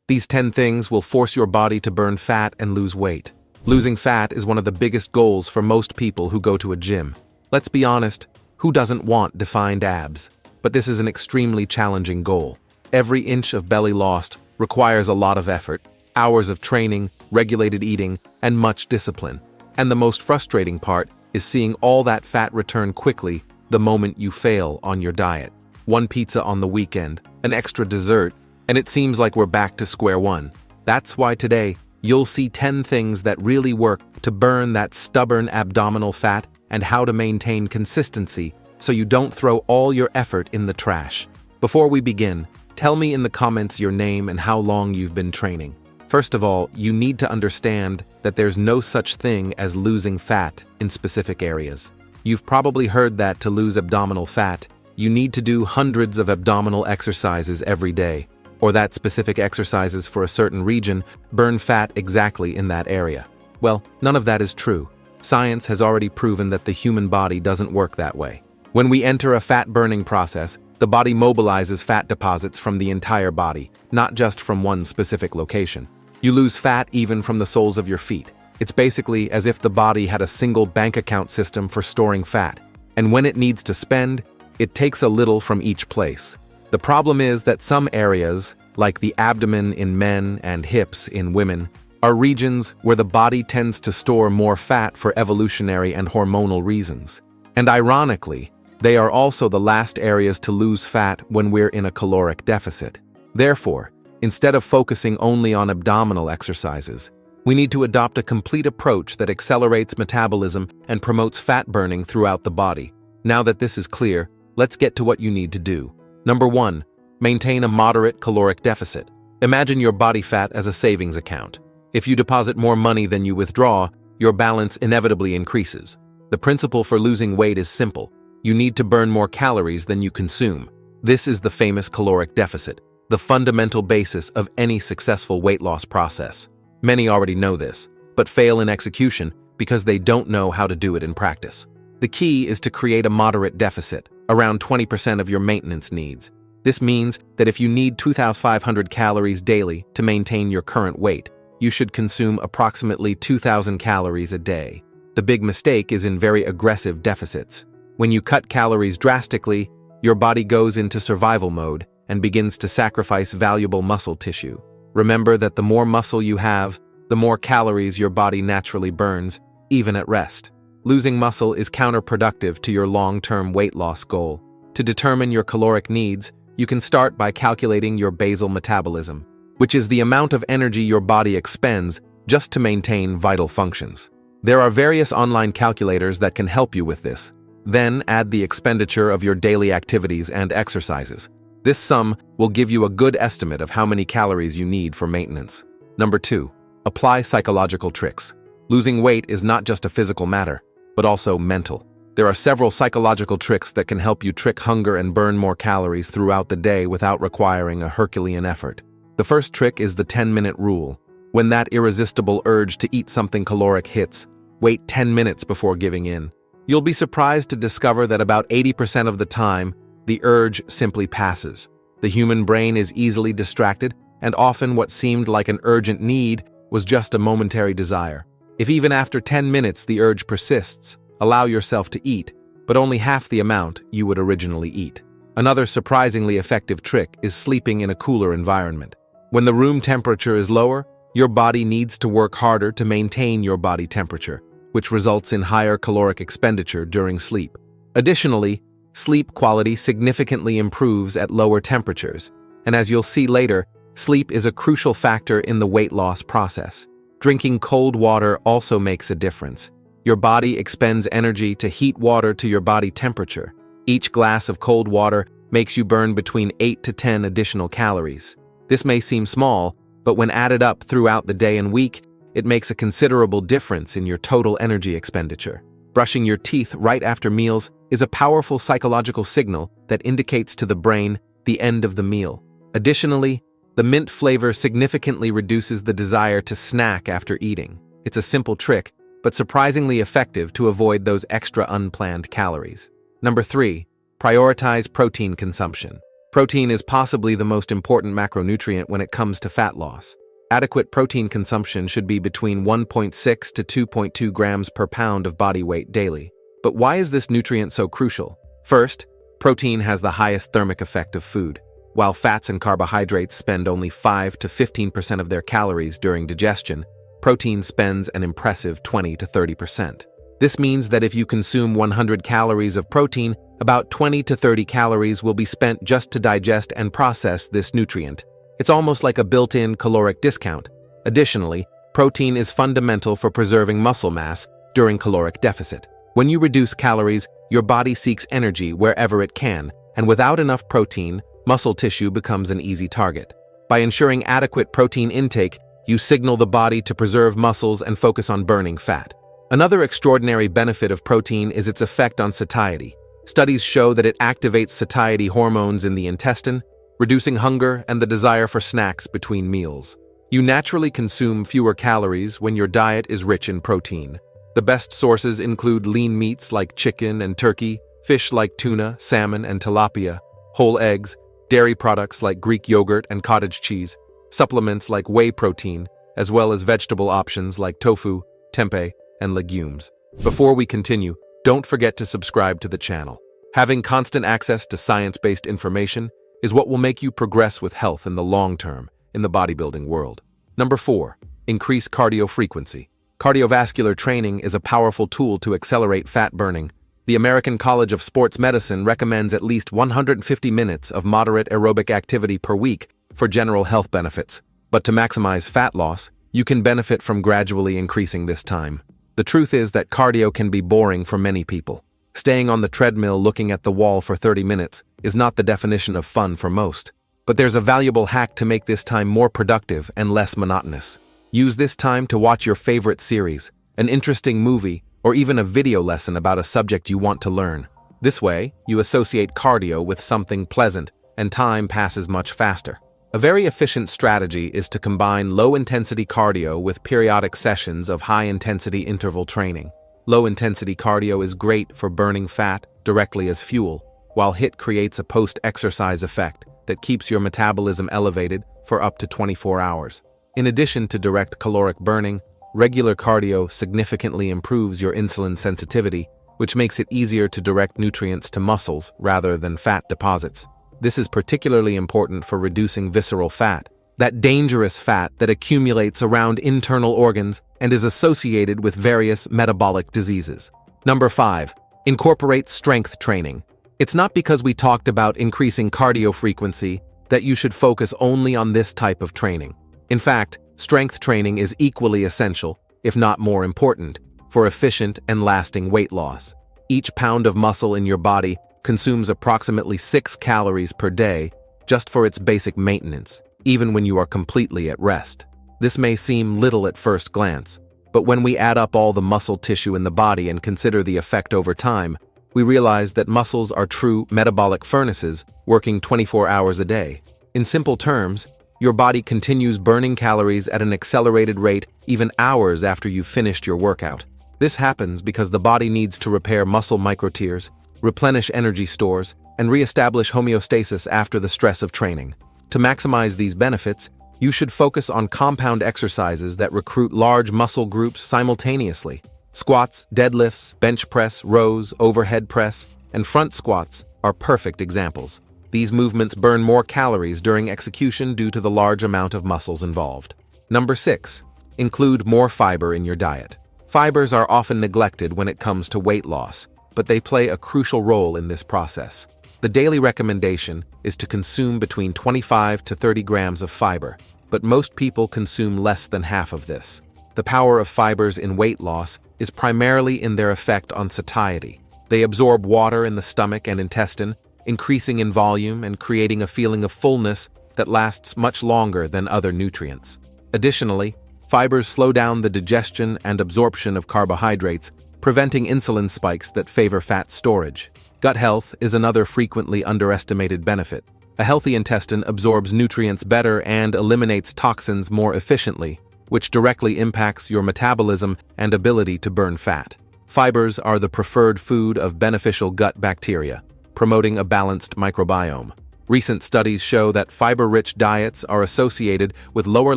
These 10 things will force your body to burn fat and lose weight. Losing fat is one of the biggest goals for most people who go to a gym. Let's be honest, who doesn't want defined abs? But this is an extremely challenging goal. Every inch of belly lost requires a lot of effort, hours of training, regulated eating, and much discipline. And the most frustrating part is seeing all that fat return quickly the moment you fail on your diet. One pizza on the weekend, an extra dessert, and it seems like we're back to square one. That's why today, you'll see 10 things that really work to burn that stubborn abdominal fat and how to maintain consistency so you don't throw all your effort in the trash. Before we begin, tell me in the comments your name and how long you've been training. First of all, you need to understand that there's no such thing as losing fat in specific areas. You've probably heard that to lose abdominal fat, you need to do hundreds of abdominal exercises every day, or that specific exercises for a certain region burn fat exactly in that area. Well, none of that is true. Science has already proven that the human body doesn't work that way. When we enter a fat-burning process, the body mobilizes fat deposits from the entire body, not just from one specific location. You lose fat even from the soles of your feet. It's basically as if the body had a single bank account system for storing fat, and when it needs to spend, it takes a little from each place. The problem is that some areas, like the abdomen in men and hips in women, are regions where the body tends to store more fat for evolutionary and hormonal reasons. And ironically, they are also the last areas to lose fat when we're in a caloric deficit. Therefore, instead of focusing only on abdominal exercises, we need to adopt a complete approach that accelerates metabolism and promotes fat burning throughout the body. Now that this is clear, let's get to what you need to do. Number 1. Maintain a moderate caloric deficit. Imagine your body fat as a savings account. If you deposit more money than you withdraw, your balance inevitably increases. The principle for losing weight is simple. You need to burn more calories than you consume. This is the famous caloric deficit, the fundamental basis of any successful weight loss process. Many already know this, but fail in execution because they don't know how to do it in practice. The key is to create a moderate deficit, around 20% of your maintenance needs. This means that if you need 2,500 calories daily to maintain your current weight, you should consume approximately 2,000 calories a day. The big mistake is in very aggressive deficits. When you cut calories drastically, your body goes into survival mode and begins to sacrifice valuable muscle tissue. Remember that the more muscle you have, the more calories your body naturally burns, even at rest. Losing muscle is counterproductive to your long-term weight loss goal. To determine your caloric needs, you can start by calculating your basal metabolism, which is the amount of energy your body expends just to maintain vital functions. There are various online calculators that can help you with this. Then add the expenditure of your daily activities and exercises. This sum will give you a good estimate of how many calories you need for maintenance. Number 2. Apply psychological tricks. Losing weight is not just a physical matter, but also mental. There are several psychological tricks that can help you trick hunger and burn more calories throughout the day without requiring a Herculean effort. The first trick is the 10-minute rule. When that irresistible urge to eat something caloric hits, wait 10 minutes before giving in. You'll be surprised to discover that about 80% of the time, the urge simply passes. The human brain is easily distracted, and often what seemed like an urgent need was just a momentary desire. If even after 10 minutes the urge persists, allow yourself to eat, but only half the amount you would originally eat. Another surprisingly effective trick is sleeping in a cooler environment. When the room temperature is lower, your body needs to work harder to maintain your body temperature, which results in higher caloric expenditure during sleep. Additionally, sleep quality significantly improves at lower temperatures, and as you'll see later, sleep is a crucial factor in the weight loss process. Drinking cold water also makes a difference. Your body expends energy to heat water to your body temperature. Each glass of cold water makes you burn between 8 to 10 additional calories. This may seem small, but when added up throughout the day and week, it makes a considerable difference in your total energy expenditure. Brushing your teeth right after meals is a powerful psychological signal that indicates to the brain the end of the meal. Additionally, the mint flavor significantly reduces the desire to snack after eating. It's a simple trick, but surprisingly effective to avoid those extra unplanned calories. Number 3. Prioritize protein consumption. Protein is possibly the most important macronutrient when it comes to fat loss. Adequate protein consumption should be between 1.6 to 2.2 grams per pound of body weight daily. But why is this nutrient so crucial? First, protein has the highest thermic effect of food. While fats and carbohydrates spend only 5 to 15% of their calories during digestion, protein spends an impressive 20 to 30%. This means that if you consume 100 calories of protein, about 20 to 30 calories will be spent just to digest and process this nutrient. It's almost like a built-in caloric discount. Additionally, protein is fundamental for preserving muscle mass during caloric deficit. When you reduce calories, your body seeks energy wherever it can, and without enough protein, muscle tissue becomes an easy target. By ensuring adequate protein intake, you signal the body to preserve muscles and focus on burning fat. Another extraordinary benefit of protein is its effect on satiety. Studies show that it activates satiety hormones in the intestine, reducing hunger and the desire for snacks between meals. You naturally consume fewer calories when your diet is rich in protein. The best sources include lean meats like chicken and turkey, fish like tuna, salmon, and tilapia, whole eggs, dairy products like Greek yogurt and cottage cheese, supplements like whey protein, as well as vegetable options like tofu, tempeh, and legumes. Before we continue, don't forget to subscribe to the channel. Having constant access to science-based information is what will make you progress with health in the long term in the bodybuilding world. Number 4. Increase cardio frequency. Cardiovascular training is a powerful tool to accelerate fat burning. The American College of Sports Medicine recommends at least 150 minutes of moderate aerobic activity per week for general health benefits. But to maximize fat loss, you can benefit from gradually increasing this time. The truth is that cardio can be boring for many people. Staying on the treadmill looking at the wall for 30 minutes is not the definition of fun for most. But there's a valuable hack to make this time more productive and less monotonous. Use this time to watch your favorite series, an interesting movie, or even a video lesson about a subject you want to learn. This way, you associate cardio with something pleasant, and time passes much faster. A very efficient strategy is to combine low-intensity cardio with periodic sessions of high-intensity interval training. Low-intensity cardio is great for burning fat directly as fuel, while HIIT creates a post-exercise effect that keeps your metabolism elevated for up to 24 hours. In addition to direct caloric burning, regular cardio significantly improves your insulin sensitivity, which makes it easier to direct nutrients to muscles rather than fat deposits. This is particularly important for reducing visceral fat, that dangerous fat that accumulates around internal organs and is associated with various metabolic diseases. Number 5. Incorporate strength training. It's not because we talked about increasing cardio frequency that you should focus only on this type of training. In fact, strength training is equally essential, if not more important, for efficient and lasting weight loss. Each pound of muscle in your body consumes approximately 6 calories per day just for its basic maintenance, even when you are completely at rest. This may seem little at first glance, but when we add up all the muscle tissue in the body and consider the effect over time, we realize that muscles are true metabolic furnaces working 24 hours a day. In simple terms, your body continues burning calories at an accelerated rate even hours after you've finished your workout. This happens because the body needs to repair muscle microtears, replenish energy stores, and reestablish homeostasis after the stress of training. To maximize these benefits, you should focus on compound exercises that recruit large muscle groups simultaneously. Squats, deadlifts, bench press, rows, overhead press, and front squats are perfect examples. These movements burn more calories during execution due to the large amount of muscles involved. Number 6. Include more fiber in your diet. Fibers are often neglected when it comes to weight loss, but they play a crucial role in this process. The daily recommendation is to consume between 25 to 30 grams of fiber, but most people consume less than half of this. The power of fibers in weight loss is primarily in their effect on satiety. They absorb water in the stomach and intestine, increasing in volume and creating a feeling of fullness that lasts much longer than other nutrients. Additionally, fibers slow down the digestion and absorption of carbohydrates, preventing insulin spikes that favor fat storage. Gut health is another frequently underestimated benefit. A healthy intestine absorbs nutrients better and eliminates toxins more efficiently, which directly impacts your metabolism and ability to burn fat. Fibers are the preferred food of beneficial gut bacteria, promoting a balanced microbiome. Recent studies show that fiber-rich diets are associated with lower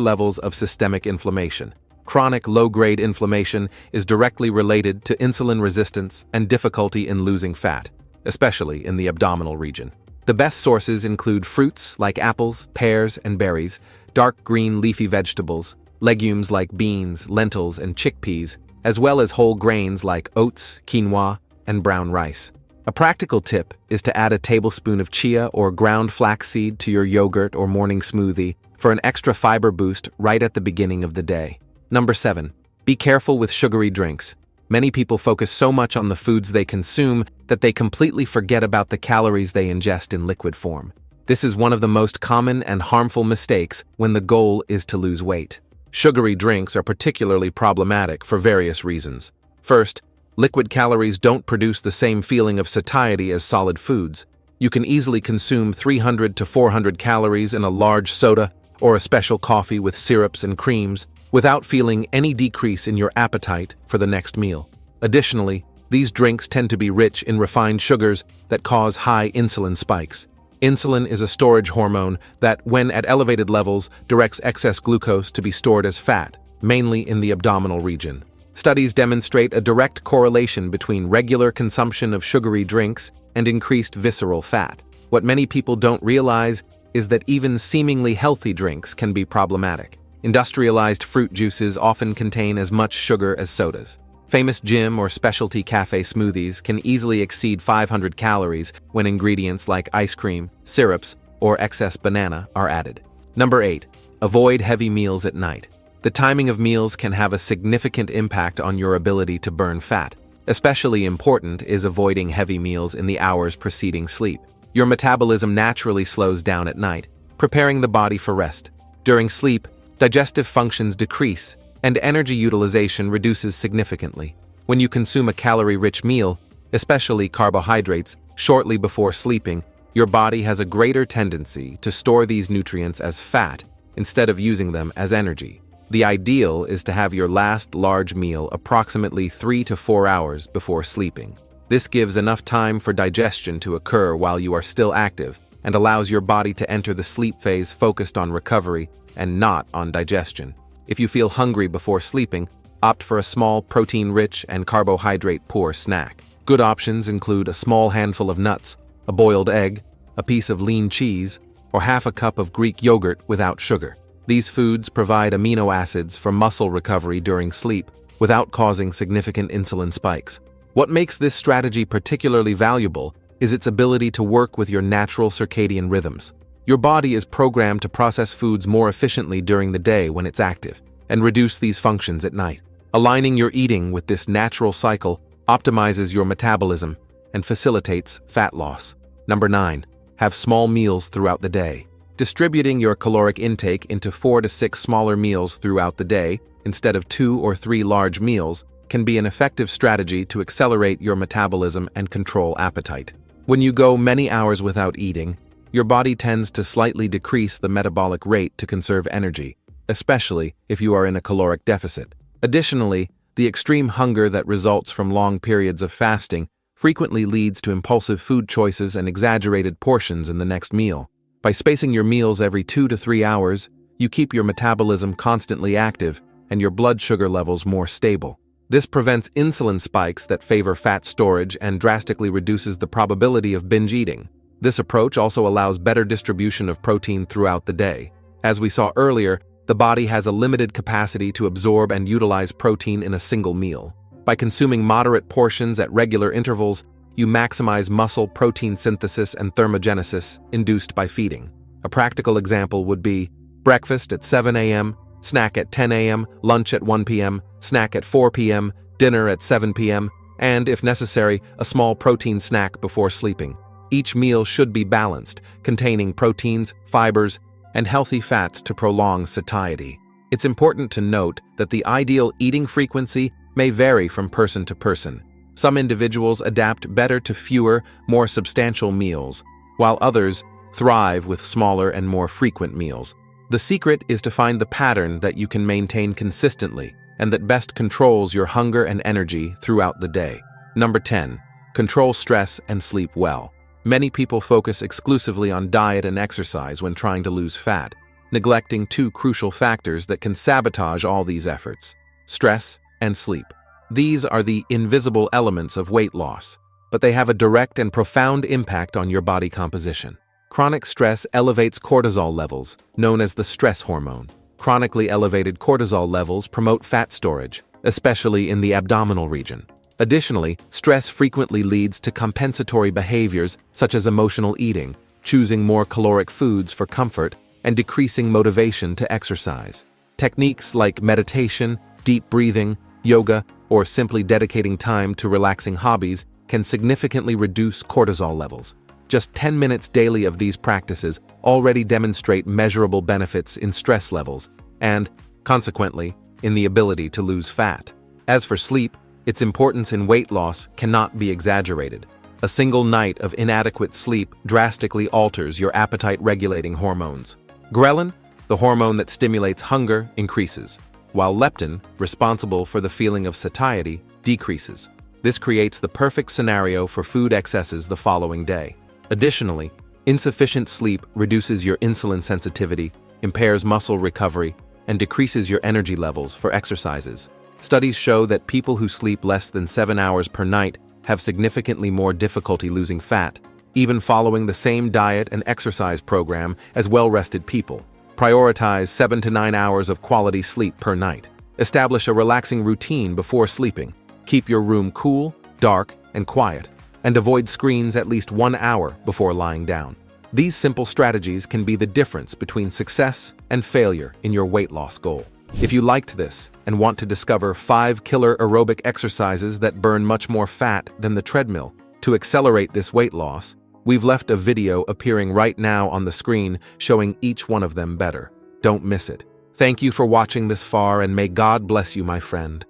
levels of systemic inflammation. Chronic low-grade inflammation is directly related to insulin resistance and difficulty in losing fat, especially in the abdominal region. The best sources include fruits like apples, pears, and berries, dark green leafy vegetables, legumes like beans, lentils, and chickpeas, as well as whole grains like oats, quinoa, and brown rice. A practical tip is to add a tablespoon of chia or ground flaxseed to your yogurt or morning smoothie for an extra fiber boost right at the beginning of the day. Number 7. Be careful with sugary drinks. Many people focus so much on the foods they consume that they completely forget about the calories they ingest in liquid form. This is one of the most common and harmful mistakes when the goal is to lose weight. Sugary drinks are particularly problematic for various reasons. First, liquid calories don't produce the same feeling of satiety as solid foods. You can easily consume 300 to 400 calories in a large soda or a special coffee with syrups and creams without feeling any decrease in your appetite for the next meal. Additionally, these drinks tend to be rich in refined sugars that cause high insulin spikes. Insulin is a storage hormone that, when at elevated levels, directs excess glucose to be stored as fat, mainly in the abdominal region. Studies demonstrate a direct correlation between regular consumption of sugary drinks and increased visceral fat. What many people don't realize is that even seemingly healthy drinks can be problematic. Industrialized fruit juices often contain as much sugar as sodas. Famous gym or specialty cafe smoothies can easily exceed 500 calories when ingredients like ice cream, syrups, or excess banana are added. Number 8. Avoid heavy meals at night. The timing of meals can have a significant impact on your ability to burn fat. Especially important is avoiding heavy meals in the hours preceding sleep. Your metabolism naturally slows down at night, preparing the body for rest. During sleep, digestive functions decrease, and energy utilization reduces significantly. When you consume a calorie-rich meal, especially carbohydrates, shortly before sleeping, your body has a greater tendency to store these nutrients as fat instead of using them as energy. The ideal is to have your last large meal approximately 3 to 4 hours before sleeping. This gives enough time for digestion to occur while you are still active and allows your body to enter the sleep phase focused on recovery and not on digestion. If you feel hungry before sleeping, opt for a small protein-rich and carbohydrate-poor snack. Good options include a small handful of nuts, a boiled egg, a piece of lean cheese, or half a cup of Greek yogurt without sugar. These foods provide amino acids for muscle recovery during sleep without causing significant insulin spikes. What makes this strategy particularly valuable is its ability to work with your natural circadian rhythms. Your body is programmed to process foods more efficiently during the day when it's active, and reduce these functions at night. Aligning your eating with this natural cycle optimizes your metabolism and facilitates fat loss. Number 9. Have small meals throughout the day. Distributing your caloric intake into 4 to 6 smaller meals throughout the day, instead of 2 or 3 large meals, can be an effective strategy to accelerate your metabolism and control appetite. When you go many hours without eating, your body tends to slightly decrease the metabolic rate to conserve energy, especially if you are in a caloric deficit. Additionally, the extreme hunger that results from long periods of fasting frequently leads to impulsive food choices and exaggerated portions in the next meal. By spacing your meals every 2 to 3 hours, you keep your metabolism constantly active and your blood sugar levels more stable. This prevents insulin spikes that favor fat storage and drastically reduces the probability of binge eating. This approach also allows better distribution of protein throughout the day. As we saw earlier, the body has a limited capacity to absorb and utilize protein in a single meal. By consuming moderate portions at regular intervals, you maximize muscle protein synthesis and thermogenesis induced by feeding. A practical example would be breakfast at 7 a.m., snack at 10 a.m., lunch at 1 p.m., snack at 4 p.m., dinner at 7 p.m., and, if necessary, a small protein snack before sleeping. Each meal should be balanced, containing proteins, fibers, and healthy fats to prolong satiety. It's important to note that the ideal eating frequency may vary from person to person. Some individuals adapt better to fewer, more substantial meals, while others thrive with smaller and more frequent meals. The secret is to find the pattern that you can maintain consistently and that best controls your hunger and energy throughout the day. Number 10. Control stress and sleep well. Many people focus exclusively on diet and exercise when trying to lose fat, neglecting two crucial factors that can sabotage all these efforts: stress and sleep. These are the invisible elements of weight loss, but they have a direct and profound impact on your body composition. Chronic stress elevates cortisol levels, known as the stress hormone. Chronically elevated cortisol levels promote fat storage, especially in the abdominal region. Additionally, stress frequently leads to compensatory behaviors such as emotional eating, choosing more caloric foods for comfort, and decreasing motivation to exercise. Techniques like meditation, deep breathing, yoga, or simply dedicating time to relaxing hobbies can significantly reduce cortisol levels. Just 10 minutes daily of these practices already demonstrate measurable benefits in stress levels and, consequently, in the ability to lose fat. As for sleep, its importance in weight loss cannot be exaggerated. A single night of inadequate sleep drastically alters your appetite-regulating hormones. Ghrelin, the hormone that stimulates hunger, increases, while leptin, responsible for the feeling of satiety, decreases. This creates the perfect scenario for food excesses the following day. Additionally, insufficient sleep reduces your insulin sensitivity, impairs muscle recovery, and decreases your energy levels for exercises. Studies show that people who sleep less than 7 hours per night have significantly more difficulty losing fat, even following the same diet and exercise program as well-rested people. Prioritize 7 to 9 hours of quality sleep per night. Establish a relaxing routine before sleeping. Keep your room cool, dark, and quiet, and avoid screens at least 1 hour before lying down. These simple strategies can be the difference between success and failure in your weight loss goal. If you liked this and want to discover 5 killer aerobic exercises that burn much more fat than the treadmill to accelerate this weight loss, we've left a video appearing right now on the screen showing each one of them better. Don't miss it. Thank you for watching this far, and may God bless you, my friend.